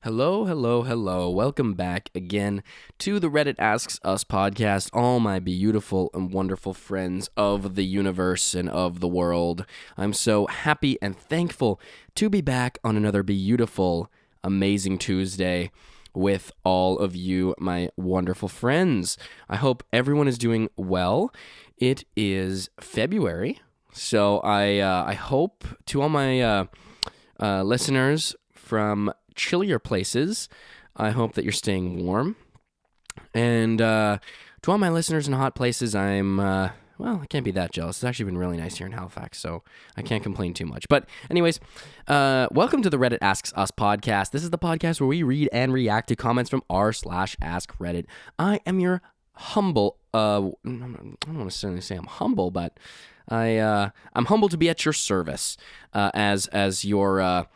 Hello, hello, hello. Welcome back again to the Reddit Asks Us podcast, all my beautiful and wonderful friends of the universe and of the world. I'm so happy and thankful to be back on another beautiful, amazing Tuesday with all of you, my wonderful friends. I hope everyone is doing well. It is February, so I hope to all my listeners from chillier places, I hope that you're staying warm. And to all my listeners in hot places, I can't be that jealous. It's actually been really nice here in Halifax, so I can't complain too much. But anyways, welcome to the Reddit Asks Us podcast. This is the podcast where we read and react to comments from r/Askreddit. I am your humble, I don't want to necessarily say I'm humble, but I'm humble to be at your service as your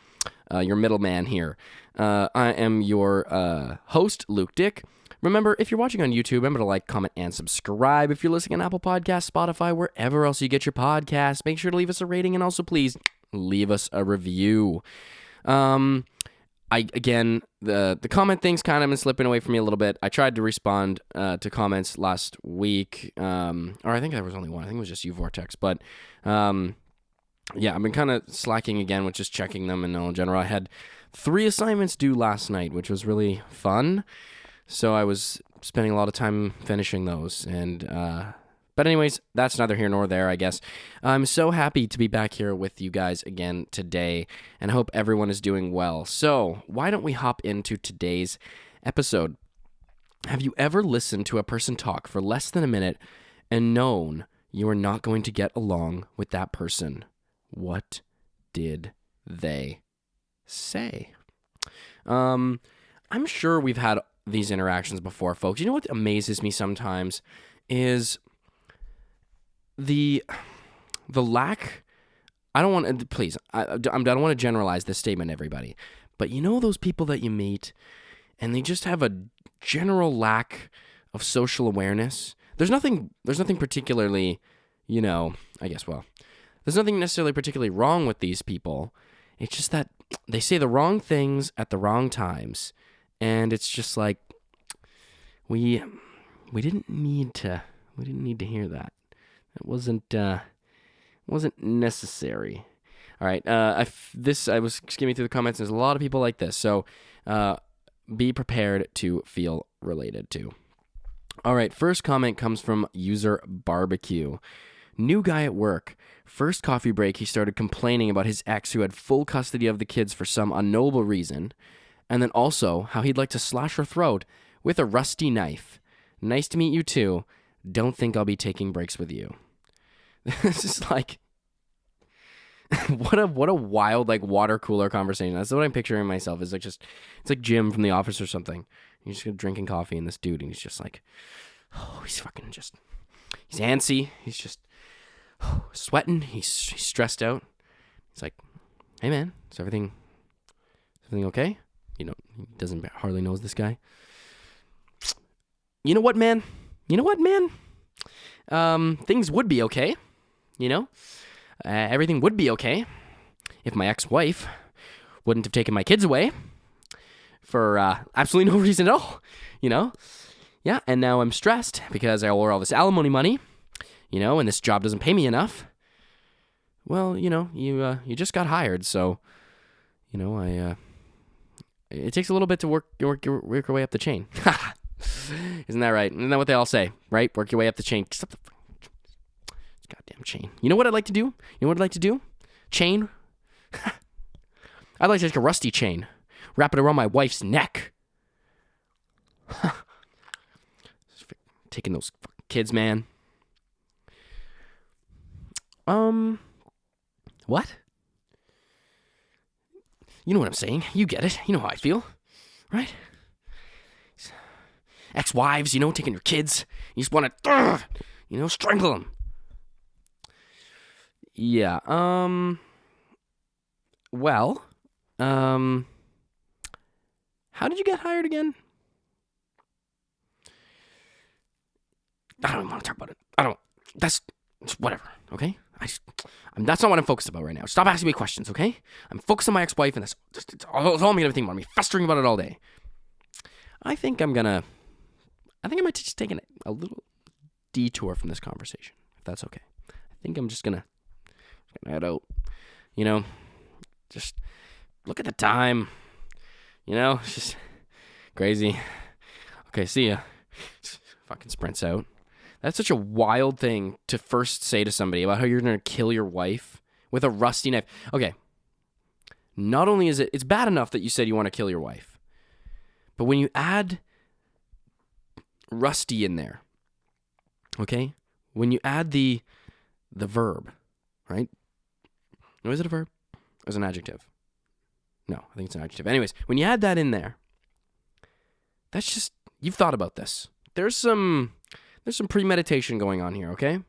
middleman here. I am your host, Luke Dick. Remember, if you're watching on YouTube, remember to like, comment, and subscribe. If you're listening on Apple Podcasts, Spotify, wherever else you get your podcasts, make sure to leave us a rating and also please leave us a review. The comment thing's kind of been slipping away from me a little bit. I tried to respond to comments last week, or I think there was only one. I think it was just you, Vortex, but yeah, I've been kind of slacking again with just checking them in general. I had 3 assignments due last night, which was really fun. So I was spending a lot of time finishing those. But anyways, that's neither here nor there, I guess. I'm so happy to be back here with you guys again today, and I hope everyone is doing well. So why don't we hop into today's episode? Have you ever listened to a person talk for less than a minute and known you are not going to get along with that person? What did they say? I'm sure we've had these interactions before, folks. You know what amazes me sometimes is the lack. I don't want to, please, I don't want to generalize this statement, everybody, but you know those people that you meet and they just have a general lack of social awareness. There's nothing particularly, there's nothing necessarily particularly wrong with these people. It's just that they say the wrong things at the wrong times, and it's just like we didn't need to hear that. It wasn't necessary. All right, I was skimming through the comments. There's a lot of people like this, so be prepared to feel related to. All right, first comment comes from user Barbecue. New guy at work. First coffee break, he started complaining about his ex who had full custody of the kids for some unknowable reason, and then also how he'd like to slash her throat with a rusty knife. Nice to meet you too. Don't think I'll be taking breaks with you. This is like, what a wild water cooler conversation. That's what I'm picturing myself. It's like Jim from The Office or something. He's just drinking coffee and this dude, and he's just like, he's antsy. He's just sweating. He's stressed out. He's like, hey man, is everything okay? He doesn't hardly knows this guy. You know what, man? Things would be okay. Everything would be okay if my ex-wife wouldn't have taken my kids away for absolutely no reason at all. Yeah, and now I'm stressed because I owe all this alimony money. And this job doesn't pay me enough. Well, you just got hired, so, it takes a little bit to work your way up the chain. Isn't that right? Isn't that what they all say, right? Work your way up the chain. Just up the goddamn chain. You know what I'd like to do? Chain? I'd like to take a rusty chain, wrap it around my wife's neck. Taking those kids, man. What? You know what I'm saying. You get it. You know how I feel, right? Ex-wives, taking your kids. You just want to, strangle them. Yeah, well, how did you get hired again? I don't even want to talk about it. That's whatever, okay? That's not what I'm focused about right now. Stop asking me questions, okay? I'm focused on my ex-wife, and that's all I'm going to think about. Me festering about it all day. I think I might just take a little detour from this conversation, if that's okay. I think I'm just gonna head out. Just look at the time. It's just crazy. Okay, see ya. Fucking sprints out. That's such a wild thing to first say to somebody about how you're gonna kill your wife with a rusty knife. Okay. Not only is it's bad enough that you said you want to kill your wife, but when you add rusty in there, okay? When you add the verb, right? No, is it a verb? Or is it an adjective? No, I think it's an adjective. Anyways, when you add that in there, that's just, you've thought about this. There's some premeditation going on here, okay?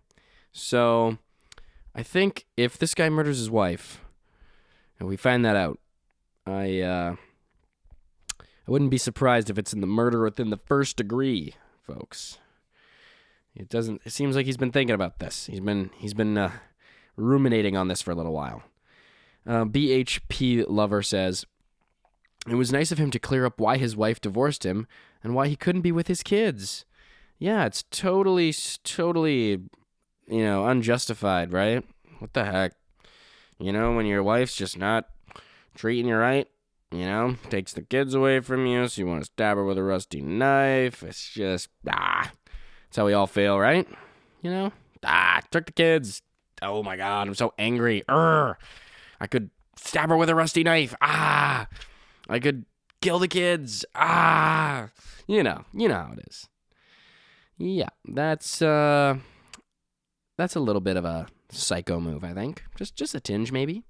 So, I think if this guy murders his wife, and we find that out, I wouldn't be surprised if it's in the murder within the first degree, folks. It seems like he's been thinking about this. He's been ruminating on this for a little while. BHP Lover says, it was nice of him to clear up why his wife divorced him and why he couldn't be with his kids. Yeah, it's totally, unjustified, right? What the heck? When your wife's just not treating you right, takes the kids away from you, so you want to stab her with a rusty knife. It's just, that's how we all feel, right? Took the kids. Oh my God, I'm so angry. I could stab her with a rusty knife. I could kill the kids. You know how it is. Yeah, that's a little bit of a psycho move, I think. Just a tinge, maybe.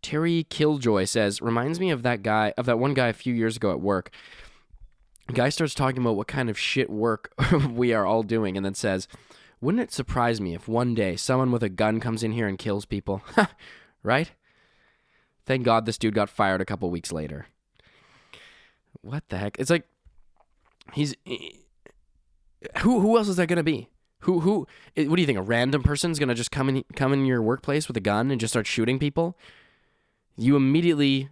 Terry Killjoy says, reminds me of that one guy a few years ago at work. The guy starts talking about what kind of shit work we are all doing, and then says, wouldn't it surprise me if one day someone with a gun comes in here and kills people? Right? Thank God this dude got fired a couple weeks later. What the heck? It's like, who else is that going to be? What do you think? A random person's going to just come in your workplace with a gun and just start shooting people? You immediately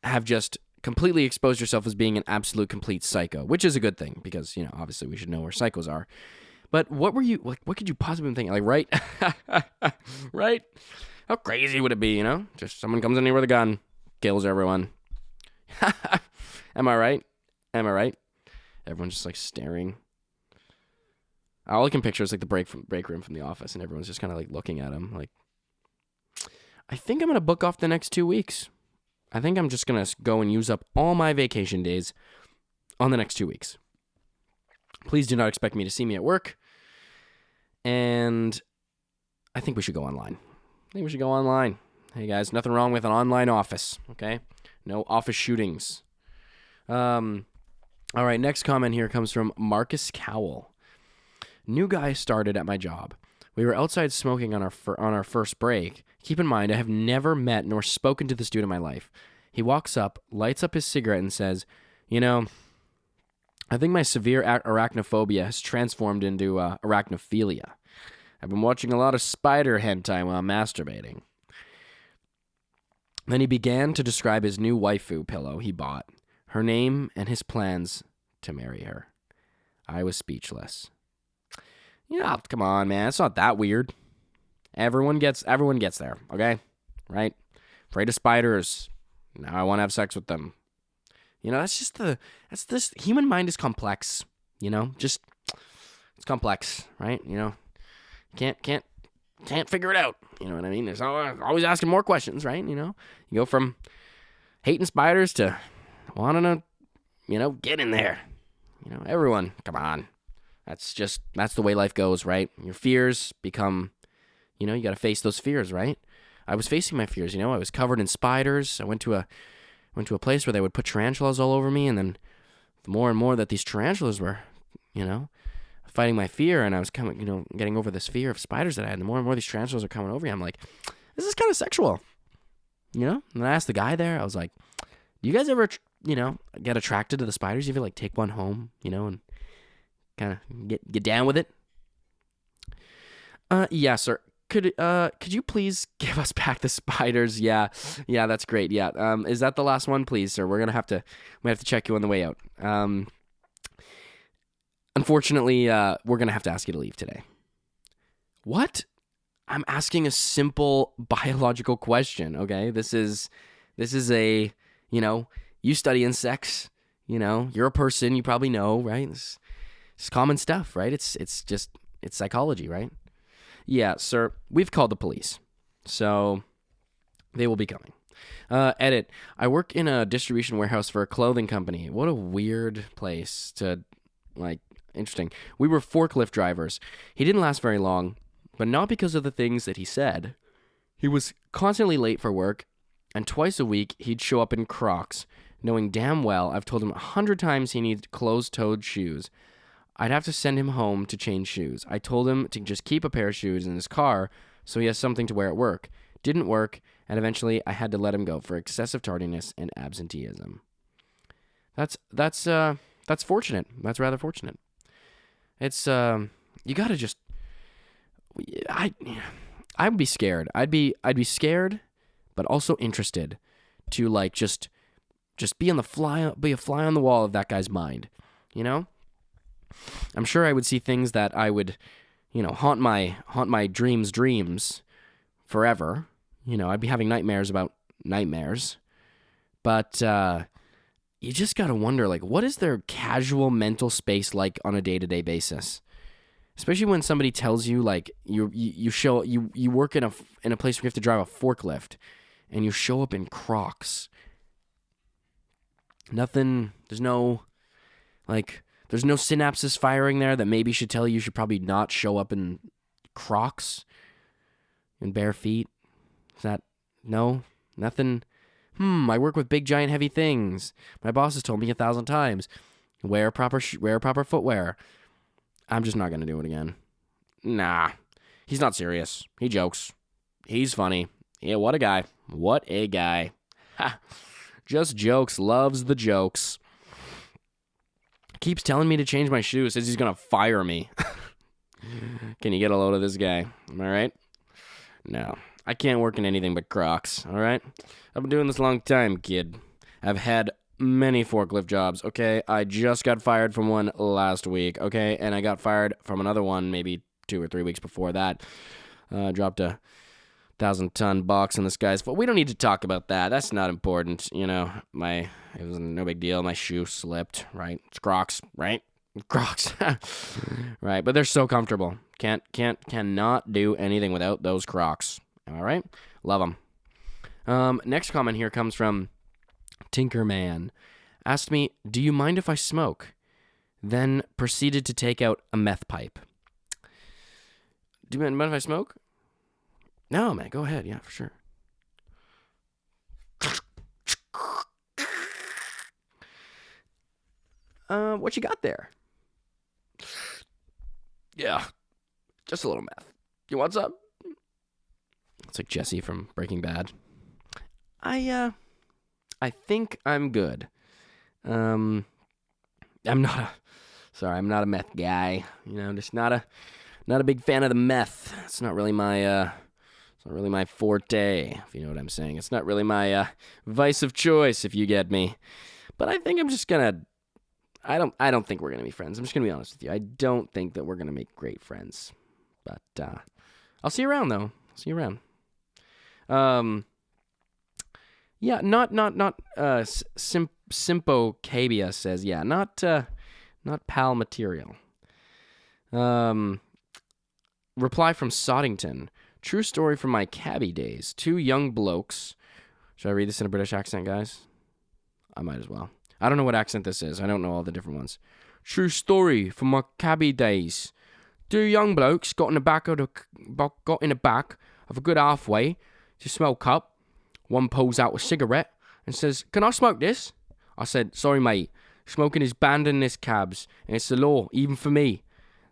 have just completely exposed yourself as being an absolute complete psycho, which is a good thing because, obviously we should know where psychos are. But what could you possibly think? Like, right? Right? How crazy would it be, Just someone comes in here with a gun, kills everyone. Am I right? Everyone's just like staring. All I can picture is like the break room from The Office, and everyone's just kind of like looking at him. Like, I think I'm gonna book off the next 2 weeks. I think I'm just gonna go and use up all my vacation days on the next 2 weeks. Please do not expect me to see me at work. And I think we should go online. Hey guys, nothing wrong with an online office, okay? No office shootings. All right, next comment here comes from Marcus Cowell. New guy started at my job. We were outside smoking on our first break. Keep in mind, I have never met nor spoken to this dude in my life. He walks up, lights up his cigarette, and says, I think my severe arachnophobia has transformed into arachnophilia. I've been watching a lot of spider hentai while masturbating. Then he began to describe his new waifu pillow he bought, her name, and his plans to marry her. I was speechless. Come on, man. It's not that weird. Everyone gets there, okay? Right? Afraid of spiders. Now I want to have sex with them. That's this human mind is complex, it's complex, right? Can't figure it out. You know what I mean? There's always asking more questions, right? You go from hating spiders to wanting to, get in there. Everyone, come on. That's the way life goes, right? Your fears become, you got to face those fears, right? I was facing my fears, I was covered in spiders. I went to a place where they would put tarantulas all over me, and then the more and more that these tarantulas were, fighting my fear, and I was getting over this fear of spiders that I had, the more and more these tarantulas are coming over me, I'm like, this is kind of sexual, And I asked the guy there, I was like, do you guys ever, get attracted to the spiders? You ever like take one home, and kind of get down with it? Yeah, sir. could you please give us back the spiders? Yeah, that's great. Yeah, is that the last one, please, sir? We have to check you on the way out. Unfortunately, we're gonna have to ask you to leave today. What? I'm asking a simple biological question. Okay, this is a, you study insects. You're a person. You probably know, right? It's common stuff, right? It's psychology, right? Yeah, sir, we've called the police, so they will be coming. Edit, I work in a distribution warehouse for a clothing company. What a weird place to, interesting. We were forklift drivers. He didn't last very long, but not because of the things that he said. He was constantly late for work, and twice a week he'd show up in Crocs, knowing damn well I've told him 100 times he needs closed-toed shoes. I'd have to send him home to change shoes. I told him to just keep a pair of shoes in his car so he has something to wear at work. Didn't work, and eventually I had to let him go for excessive tardiness and absenteeism. That's fortunate. That's rather fortunate. It's you gotta just. I'd be scared. I'd be scared, but also interested to just be a fly on the wall of that guy's mind. I'm sure I would see things that I would, haunt my dreams forever. I'd be having nightmares about nightmares. But you just gotta wonder, what is their casual mental space like on a day-to-day basis? Especially when somebody tells you, you work in a place where you have to drive a forklift, and you show up in Crocs. Nothing. There's no synapses firing there that maybe should tell you should probably not show up in Crocs and bare feet. Is that no? Nothing. I work with big, giant, heavy things. My boss has told me 1,000 times. Wear proper footwear. I'm just not gonna do it again. Nah, he's not serious. He jokes. He's funny. Yeah, what a guy. What a guy. Ha. Just jokes. Loves the jokes. Keeps telling me to change my shoes. Says he's gonna fire me. Can you get a load of this guy? Am I right? No. I can't work in anything but Crocs, all right? I've been doing this a long time, kid. I've had many forklift jobs, okay? I just got fired from one last week, okay? And I got fired from another one maybe 2 or 3 weeks before that. Dropped a 1,000-ton box in this guy's foot. We don't need to talk about that. That's not important, it was no big deal. My shoe slipped, right? It's Crocs, right? Crocs. Right, but they're so comfortable. Cannot do anything without those Crocs. All right? Love them. Next comment here comes from Tinkerman. Asked me, do you mind if I smoke? Then proceeded to take out a meth pipe. Do you mind if I smoke? No, man, go ahead. Yeah, for sure. What you got there? Yeah, just a little meth. You want some? It's like Jesse from Breaking Bad. I think I'm good. I'm not a meth guy. Just not a big fan of the meth. It's not really my forte, if you know what I'm saying. It's not really my vice of choice, if you get me. But I think I'm just gonna. I don't think we're gonna be friends. I'm just gonna be honest with you. I don't think that we're gonna make great friends. But I'll see you around, though. See you around. Yeah, not Simpo Cabia says, yeah, not pal material. Reply from Soddington. True story from my cabbie days. 2 young blokes. Should I read this in a British accent, guys? I might as well. I don't know what accent this is. I don't know all the different ones. True story from my cabbie days. 2 young blokes got in the back of a good halfway to smoke up. One pulls out a cigarette and says, "Can I smoke this?" I said, "Sorry, mate. Smoking is banned in this cabs, and it's the law, even for me."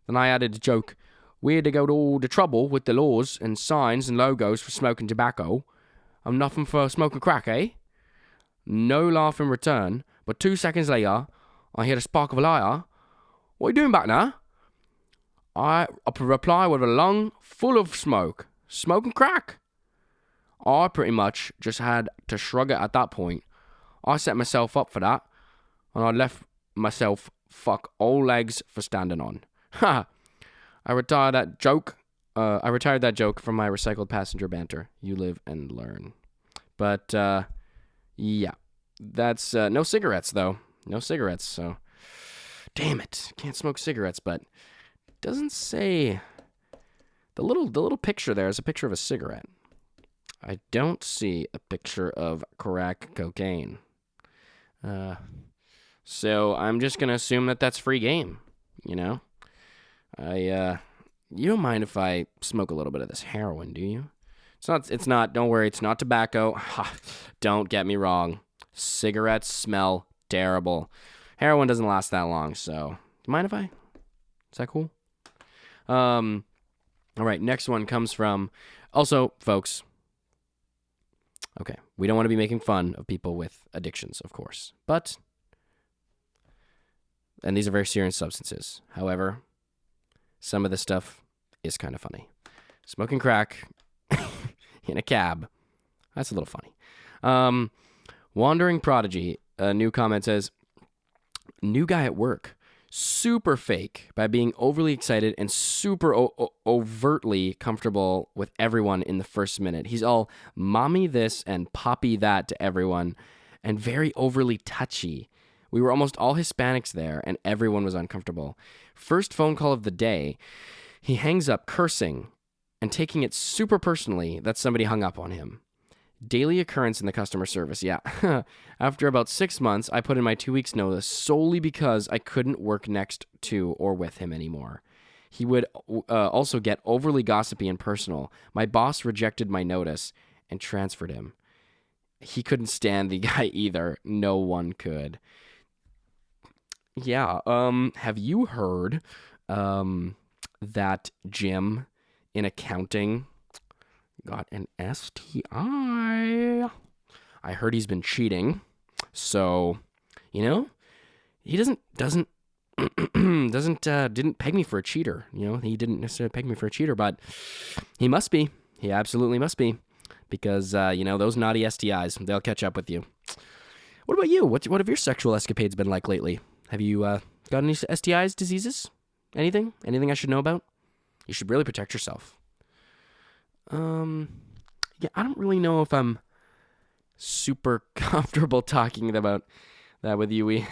Then I added a joke. "We had to go to all the trouble with the laws and signs and logos for smoking tobacco. I'm nothing for smoking crack, eh?" No laugh in return, but 2 seconds later, I hear the spark of a lighter. "What are you doing back now?" I reply with a lung full of smoke. smoking crack. I pretty much just had to shrug it at that point. I set myself up for that, and I left myself fuck all legs for standing on. Ha! I retired that joke from my recycled passenger banter. You live and learn. But, yeah. That's, no cigarettes, though. No cigarettes, so. Damn it. Can't smoke cigarettes, but it doesn't say. The little picture there is a picture of a cigarette. I don't see a picture of crack cocaine. So I'm just going to assume that that's free game, you know? You don't mind if I smoke a little bit of this heroin, do you? It's not, don't worry, it's not tobacco. Don't get me wrong. Cigarettes smell terrible. Heroin doesn't last that long, so. Do you mind if I? Is that cool? All right, next one comes from, also, folks. Okay, we don't want to be making fun of people with addictions, of course. But, and these are very serious substances. However, some of this stuff is kind of funny. Smoking crack in a cab. That's a little funny. Wandering Prodigy, a new comment says, new guy at work. Super fake by being overly excited and super overtly comfortable with everyone in the first minute. He's all mommy this and poppy that to everyone and very overly touchy. We were almost all Hispanics there and everyone was uncomfortable. First phone call of the day, he hangs up cursing and taking it super personally that somebody hung up on him. Daily occurrence in the customer service, yeah. After about 6 months, I put in my 2 weeks notice solely because I couldn't work next to or with him anymore. He would also get overly gossipy and personal. My boss rejected my notice and transferred him. He couldn't stand the guy either. No one could. Yeah, have you heard that Jim in accounting got an STI? I heard he's been cheating. So, you know, he didn't peg me for a cheater. You know, he didn't necessarily peg me for a cheater, but he must be. He absolutely must be. Because, you know, those naughty STIs, they'll catch up with you. What about you? What have your sexual escapades been like lately? Have you got any STIs, diseases? Anything? Anything I should know about? You should really protect yourself. Yeah, I don't really know if I'm super comfortable talking about that with you. We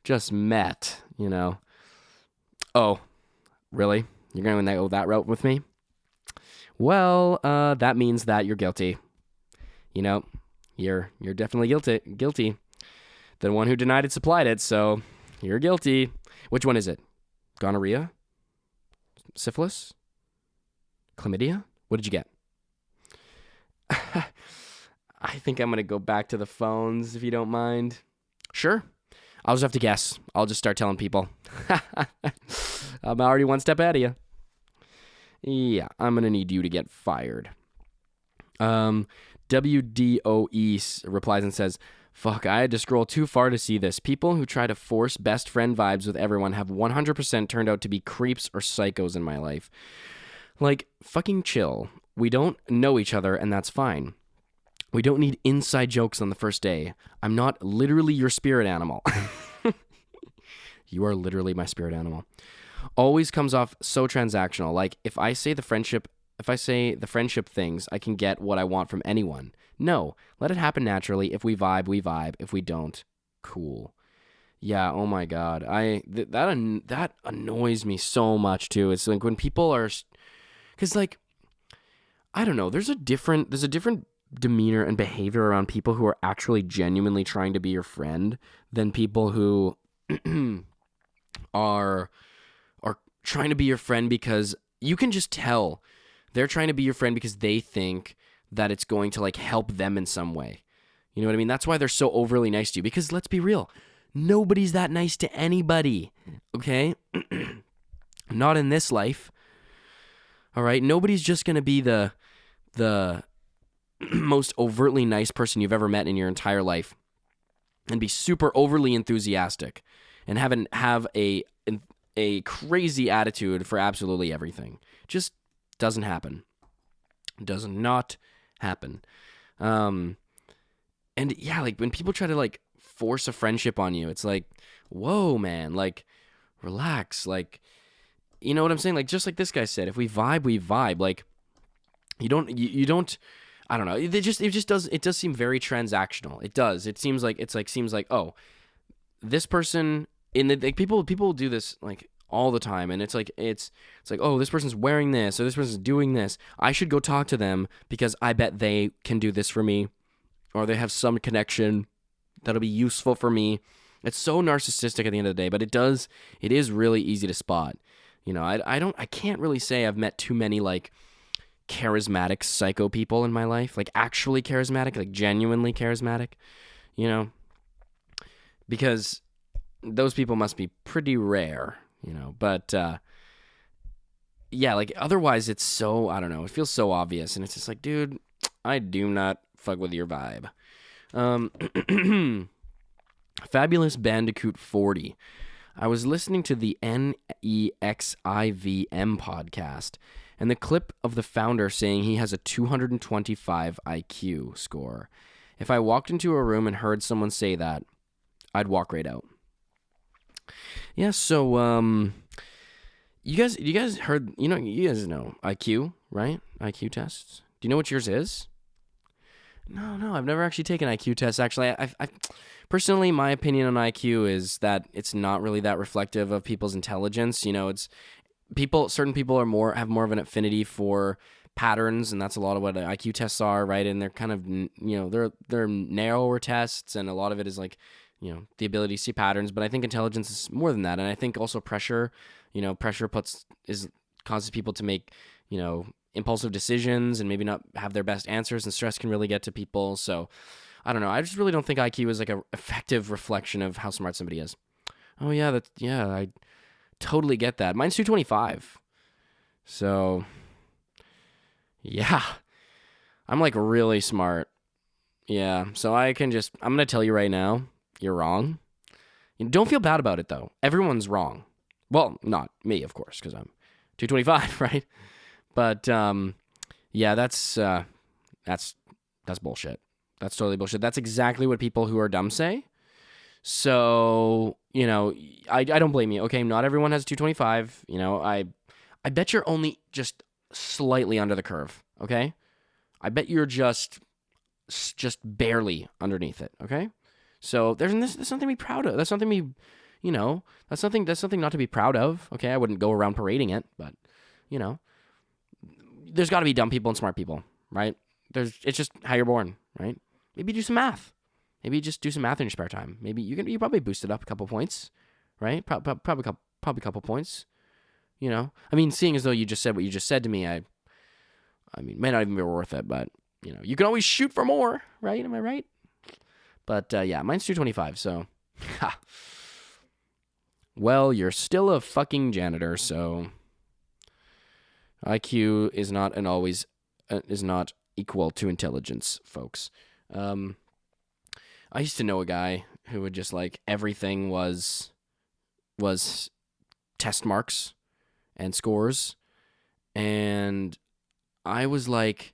just met, you know. Oh, really? You're going to go that route with me? Well, that means that you're guilty. You know, you're definitely guilty. The one who denied it supplied it, so you're guilty. Which one is it? Gonorrhea? Syphilis? Chlamydia? What did you get? I think I'm going to go back to the phones, if you don't mind. Sure. I'll just have to guess. I'll just start telling people. I'm already one step ahead of you. Yeah, I'm going to need you to get fired. WDOE replies and says, fuck, I had to scroll too far to see this. People who try to force best friend vibes with everyone have 100% turned out to be creeps or psychos in my life. Like, fucking chill. We don't know each other, and that's fine. We don't need inside jokes on the first day. I'm not literally your spirit animal. You are literally my spirit animal. Always comes off so transactional. Like, if I say the friendship things, I can get what I want from anyone. No, let it happen naturally. If we vibe, we vibe. If we don't, cool. Yeah, oh my God. That annoys me so much too. It's like when people are, because like, I don't know, there's a different demeanor and behavior around people who are actually genuinely trying to be your friend than people who are trying to be your friend because you can just tell they're trying to be your friend because they think that it's going to like help them in some way. You know what I mean? That's why they're so overly nice to you, because let's be real. Nobody's that nice to anybody. Okay? Not in this life. All right? Nobody's just going to be the most overtly nice person you've ever met in your entire life and be super overly enthusiastic and have a crazy attitude for absolutely everything. Just doesn't happen. Does not happen. And yeah, like when people try to like force a friendship on you, it's like, whoa, man, like relax. Like, you know what I'm saying? Like, just like this guy said, if we vibe, we vibe. Like, you don't, I don't know. It does seem very transactional. It does. It seems like, oh, this person in the, like, people do this like all the time, and it's like, oh, this person's wearing this, or this person's doing this. I should go talk to them because I bet they can do this for me, or they have some connection that'll be useful for me. It's so narcissistic at the end of the day, but it is really easy to spot. You know, I can't really say I've met too many like charismatic psycho people in my life, like actually charismatic, like genuinely charismatic, you know, because those people must be pretty rare, you know, but yeah, like otherwise it's so, I don't know, it feels so obvious, and it's just like, dude, I do not fuck with your vibe. Fabulous Bandicoot 40. I was listening to the NEXIVM podcast, and the clip of the founder saying he has a 225 IQ score. If I walked into a room and heard someone say that, I'd walk right out. Yeah, so you guys heard, you guys know IQ, right? IQ tests. Do you know what yours is? No, I've never actually taken IQ tests. Actually, I personally, my opinion on IQ is that it's not really that reflective of people's intelligence. You know, it's certain people have more of an affinity for patterns, and that's a lot of what IQ tests are, right? And they're kind of, they're narrower tests, and a lot of it is like, the ability to see patterns. But I think intelligence is more than that, and I think also pressure. Pressure causes people to make, impulsive decisions and maybe not have their best answers, and stress can really get to people. So I don't know. I just really don't think IQ is like a effective reflection of how smart somebody is. Oh yeah, I totally get that. Mine's 225. So yeah, I'm like really smart. Yeah, so I'm going to tell you right now, you're wrong. Don't feel bad about it though. Everyone's wrong. Well, not me, of course, because I'm 225, right? But yeah, that's bullshit. That's totally bullshit. That's exactly what people who are dumb say. So, I don't blame you. Okay, not everyone has 225. I bet you're only just slightly under the curve, okay? I bet you're just barely underneath it, okay? So there's something to be proud of. That's something that's something not to be proud of, okay? I wouldn't go around parading it, but, there's got to be dumb people and smart people, right? It's just how you're born, right? Maybe do some math. Maybe just do some math in your spare time. Maybe you probably boost it up a couple points, right? Probably a couple points. I mean, seeing as though you just said what you just said to me, I mean, may not even be worth it, but you can always shoot for more, right? Am I right? But yeah, mine's 225. So, well, you're still a fucking janitor, so IQ is not equal to intelligence, folks. I used to know a guy who would just like everything was test marks and scores, and I was like,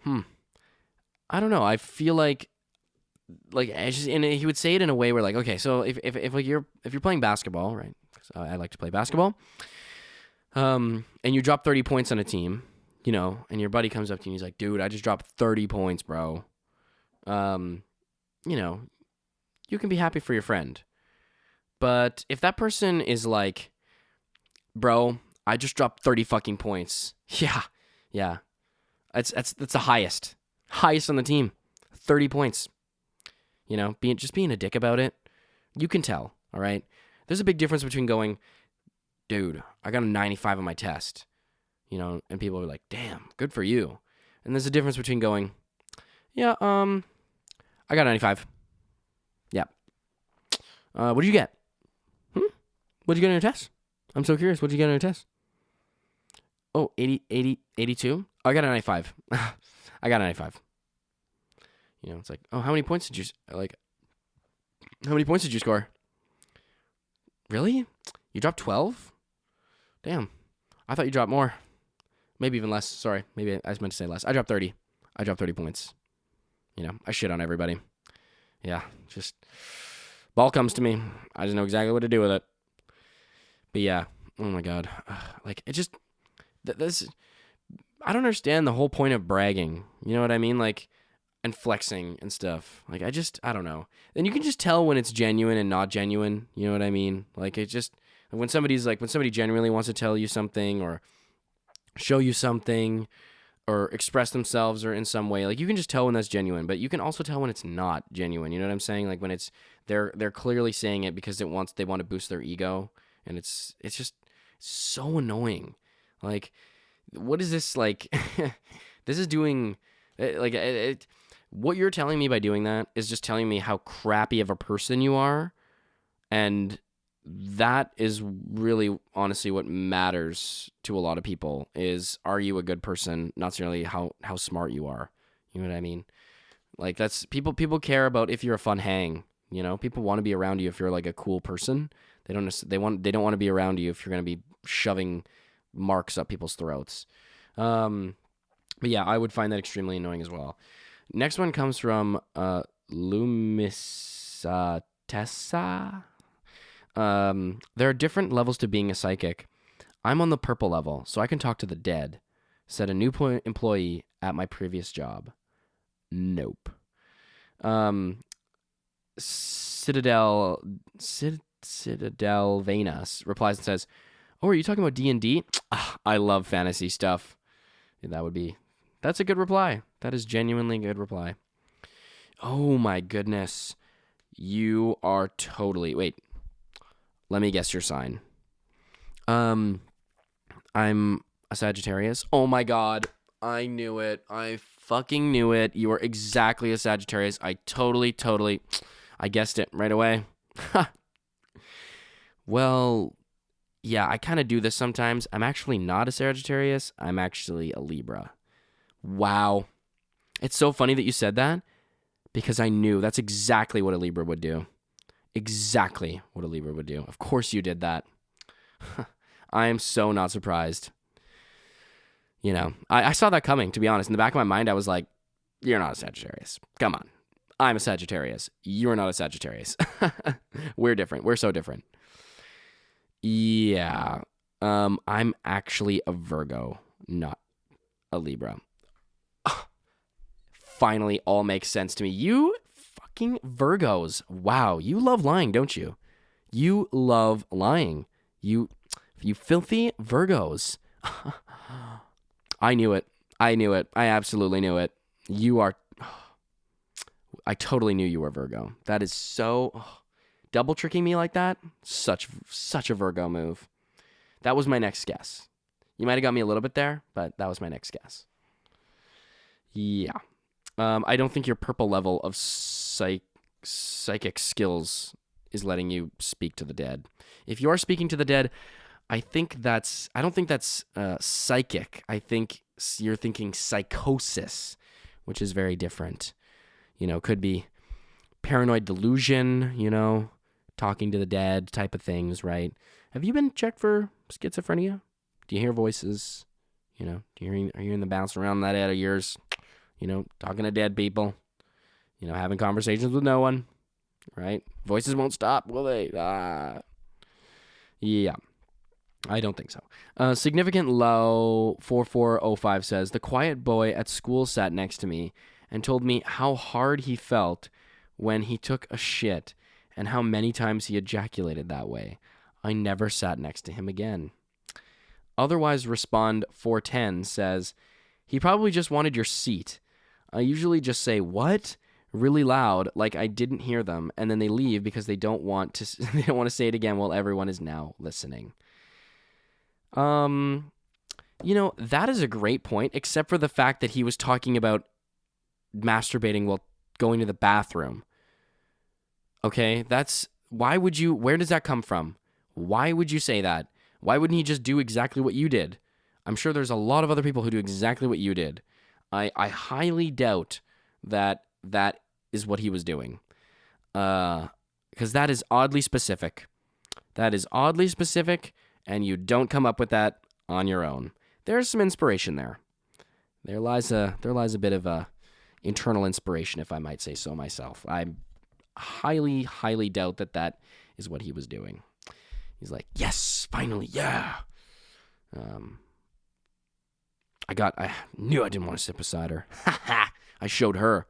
I don't know. I feel like and he would say it in a way where like, okay, so if like you're playing basketball, right? 'Cause I like to play basketball. And you drop 30 points on a team, and your buddy comes up to you and he's like, dude, I just dropped 30 points, bro. You can be happy for your friend. But if that person is like, bro, I just dropped 30 fucking points. Yeah. That's the highest on the team. 30 points. Being a dick about it. You can tell, all right? There's a big difference between going, dude, I got a 95 on my test, and people are like, damn, good for you. And there's a difference between going, yeah, I got a 95. Yeah. What did you get? What did you get on your test? I'm so curious. What did you get on your test? Oh, 82? Oh, I got a 95. I got a 95. It's like, oh, how many points did you score? Really? You dropped 12? Damn. I thought you dropped more. Maybe even less. Sorry. Maybe I meant to say less. I dropped 30. I dropped 30 points. I shit on everybody. Yeah, just ball comes to me. I just know exactly what to do with it. But yeah, oh my God. Like, it just, this, I don't understand the whole point of bragging. You know what I mean? Like, and flexing and stuff. Like, I don't know. And you can just tell when it's genuine and not genuine. You know what I mean? Like, it just, when somebody genuinely wants to tell you something or show you something or express themselves or in some way, like, you can just tell when that's genuine, but you can also tell when it's not genuine. You know what I'm saying? Like, when it's, they're clearly saying it because they want to boost their ego, and it's just so annoying. Like, what is this, like, this is doing, like, what you're telling me by doing that is just telling me how crappy of a person you are, and that is really honestly what matters to a lot of people is, are you a good person, not necessarily how smart you are. You know what I mean? Like, that's, people care about if you're a fun hang. People want to be around you if you're like a cool person. They don't want to be around you if you're going to be shoving marks up people's throats. But yeah, I would find that extremely annoying as well. Next one comes from Lumis Tessa. There are different levels to being a psychic. I'm on the purple level, so I can talk to the dead, said a new employee at my previous job. Nope. Citadel Venus replies and says, "Oh, are you talking about D&D? I love fantasy stuff." That's a good reply. That is genuinely a good reply. Oh my goodness. You are totally, wait, let me guess your sign. I'm a Sagittarius. Oh my God. I knew it. I fucking knew it. You are exactly a Sagittarius. I totally, I guessed it right away. Well, yeah, I kind of do this sometimes. I'm actually not a Sagittarius. I'm actually a Libra. Wow. It's so funny that you said that because I knew that's exactly what a Libra would do. Exactly what a Libra would do. Of course you did that. I am so not surprised. I saw that coming, to be honest. In the back of my mind, I was like, you're not a Sagittarius. Come on. I'm a Sagittarius. You're not a Sagittarius. We're different. We're so different. Yeah. I'm actually a Virgo, not a Libra. Finally, all makes sense to me. You fucking Virgos. Wow. You love lying, don't you? You love lying. You filthy Virgos. I knew it. I absolutely knew it. I totally knew you were Virgo. That is so double tricking me like that. Such a Virgo move. That was my next guess. You might have got me a little bit there, but that was my next guess. Yeah. I don't think your purple level of psychic skills is letting you speak to the dead. If you are speaking to the dead, I don't think that's psychic. I think you're thinking psychosis, which is very different. Could be paranoid delusion, talking to the dead type of things, right? Have you been checked for schizophrenia? Do you hear voices? Are you hearing them bouncing around that head of yours? Talking to dead people, having conversations with no one, right? Voices won't stop, will they? Yeah. I don't think so. Significant Low 4405 says, the quiet boy at school sat next to me and told me how hard he felt when he took a shit and how many times he ejaculated that way. I never sat next to him again. Otherwise Respond 410 says, he probably just wanted your seat. I usually just say, what? Really loud, like I didn't hear them, and then they leave because they don't want to say it again while everyone is now listening. That is a great point, except for the fact that he was talking about masturbating while going to the bathroom. Okay, where does that come from? Why would you say that? Why wouldn't he just do exactly what you did? I'm sure there's a lot of other people who do exactly what you did. I highly doubt that is what he was doing. Because that is oddly specific. And you don't come up with that on your own. there's some inspiration there. There lies a bit of a internal inspiration, if I might say so myself. I highly, highly doubt that is what he was doing. He's like, yes, finally, yeah. I knew I didn't want to sit beside her. Ha ha! I showed her.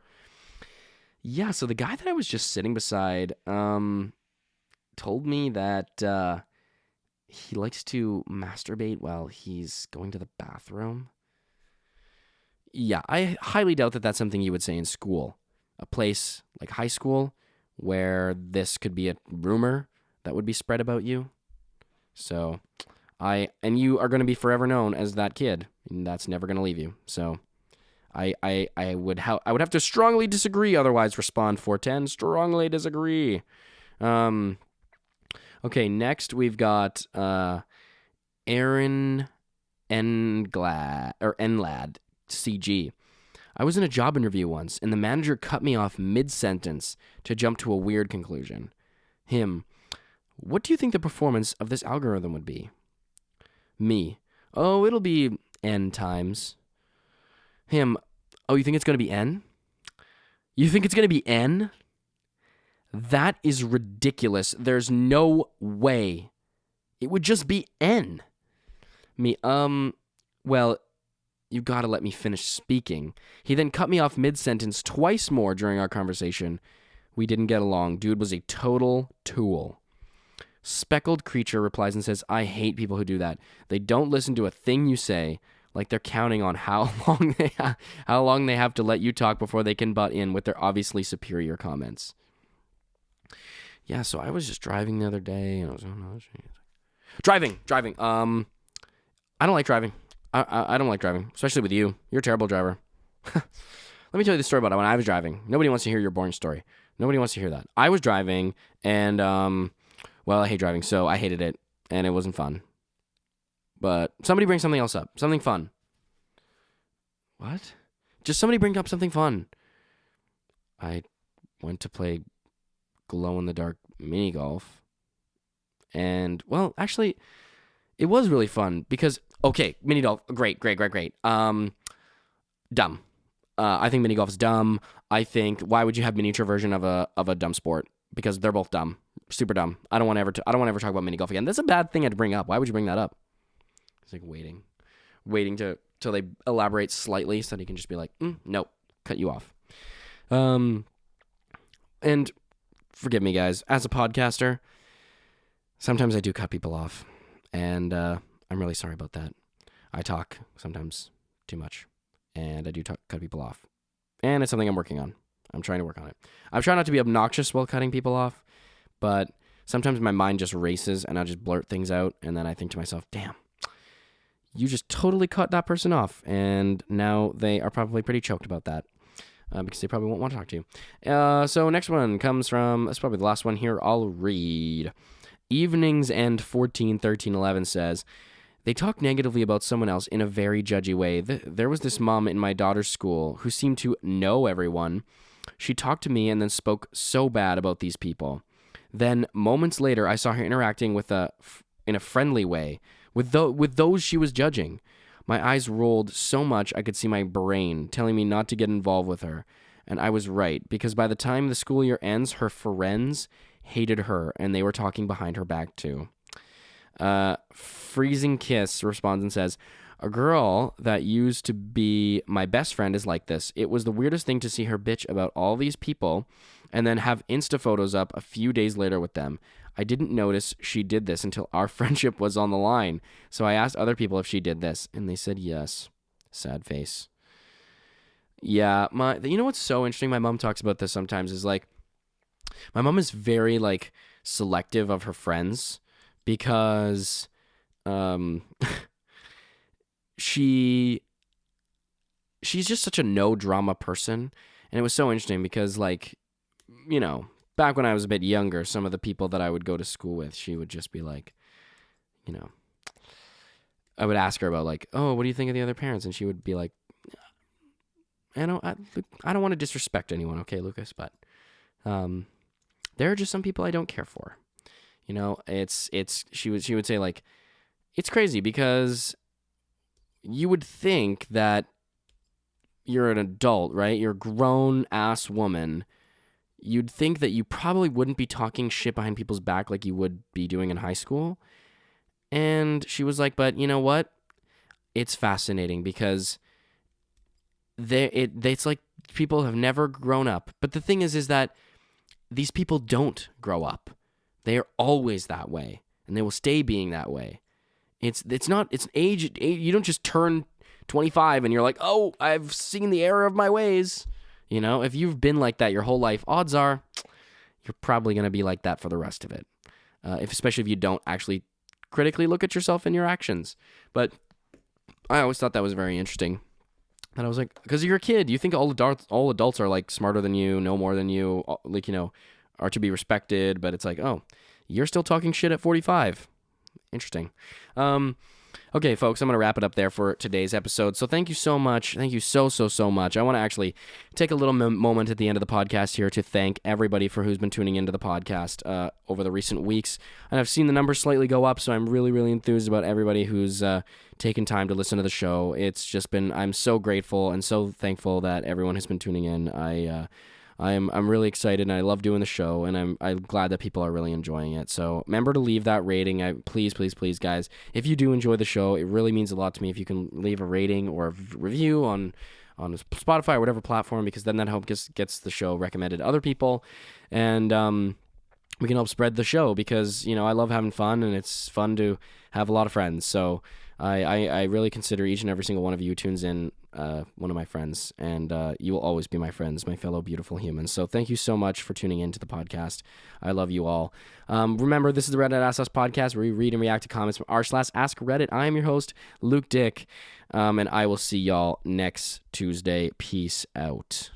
Yeah, so the guy that I was just sitting beside told me that he likes to masturbate while he's going to the bathroom. Yeah, I highly doubt that that's something you would say in school. A place like high school where this could be a rumor that would be spread about you. So, and you are going to be forever known as that kid, and that's never going to leave you. So, I would have to strongly disagree, otherwise respond 410, strongly disagree. Okay, next we've got Aaron Enlad, CG. I was in a job interview once, and the manager cut me off mid-sentence to jump to a weird conclusion. Him, what do you think the performance of this algorithm would be? Me, oh, it'll be N times. Him, oh, you think it's going to be N? You think it's going to be N? That is ridiculous. There's no way. It would just be N. Me, well, you gotta let me finish speaking. He then cut me off mid-sentence twice more during our conversation. We didn't get along. Dude was a total tool. Speckled Creature replies and says, I hate people who do that. They don't listen to a thing you say, like they're counting on how long they have to let you talk before they can butt in with their obviously superior comments. Yeah, so I was just driving the other day, and I was driving. I don't like driving. I don't like driving, especially with you. You're a terrible driver. Let me tell you the story about when I was driving. Nobody wants to hear your boring story. Nobody wants to hear that. I was driving, and, well, I hate driving, so I hated it, and it wasn't fun. But somebody bring something else up. Something fun. What? Just somebody bring up something fun. I went to play glow-in-the-dark mini golf, and, well, actually, it was really fun because, okay, mini golf, great. Dumb. I think mini golf is dumb. I think, why would you have miniature version of a dumb sport? Because they're both dumb, super dumb. I don't want to ever talk about mini golf again. That's a bad thing to bring up. Why would you bring that up? It's like waiting till they elaborate slightly so that he can just be like, nope, cut you off. And forgive me, guys, as a podcaster, sometimes I do cut people off. And I'm really sorry about that. I talk sometimes too much, and I do cut people off. And it's something I'm working on. I'm trying to work on it. I'm trying not to be obnoxious while cutting people off, but sometimes my mind just races, and I'll just blurt things out, and then I think to myself, damn, you just totally cut that person off, and now they are probably pretty choked about that. Because they probably won't want to talk to you. So next one comes from, that's probably the last one here I'll read. Evenings End 141311 says, they talk negatively about someone else in a very judgy way. There was this mom in my daughter's school who seemed to know everyone. She talked to me and then spoke so bad about these people. Then moments later, I saw her interacting in a friendly way with those she was judging. My eyes rolled so much I could see my brain telling me not to get involved with her. And I was right, because by the time the school year ends, her friends hated her, and they were talking behind her back too. Freezing Kiss responds and says, a girl that used to be my best friend is like this. It was the weirdest thing to see her bitch about all these people and then have Insta photos up a few days later with them. I didn't notice she did this until our friendship was on the line. So I asked other people if she did this, and they said yes. Sad face. Yeah, you know what's so interesting? My mom talks about this sometimes is like, my mom is very like selective of her friends because she's just such a no drama person. And it was so interesting because, like, you know, back when I was a bit younger, some of the people that I would go to school with, she would just be like, you know, I would ask her about like, oh, what do you think of the other parents? And she would be like, I don't want to disrespect anyone, okay, Lucas, but there are just some people I don't care for. You know, she would say like, it's crazy because you would think that you're an adult, right? You're a grown-ass woman. You'd think that you probably wouldn't be talking shit behind people's back like you would be doing in high school. And she was like, but you know what? It's fascinating because it's like people have never grown up. But the thing is that these people don't grow up. They are always that way, and they will stay being that way. It's age. You don't just turn 25 and you're like, oh, I've seen the error of my ways. You know, if you've been like that your whole life, odds are you're probably going to be like that for the rest of it. Especially if you don't actually critically look at yourself and your actions. But I always thought that was very interesting. And I was like, because you're a kid, you think all adults are like smarter than you, know more than you, like, you know, are to be respected. But it's like, oh, you're still talking shit at 45. Interesting. Okay, folks, I'm going to wrap it up there for today's episode. So thank you so much. Thank you so much. I want to actually take a little moment at the end of the podcast here to thank everybody for who's been tuning into the podcast over the recent weeks. And I've seen the numbers slightly go up, so I'm really, really enthused about everybody who's taken time to listen to the show. It's just been, I'm so grateful and so thankful that everyone has been tuning in. I'm really excited, and I love doing the show, and I'm glad that people are really enjoying it. So remember to leave that rating. Please, guys, if you do enjoy the show, it really means a lot to me if you can leave a rating or a review on Spotify or whatever platform, because then that helps gets the show recommended to other people, and we can help spread the show, because, you know, I love having fun, and it's fun to have a lot of friends. So I really consider each and every single one of you who tunes in one of my friends, and you will always be my friends, my fellow beautiful humans. So thank you so much for tuning in to the podcast. I love you all. Remember, this is the Reddit Ask Us podcast, where we read and react to comments from r/Askreddit. I am your host, Luke Dick, and I will see y'all next Tuesday. Peace out.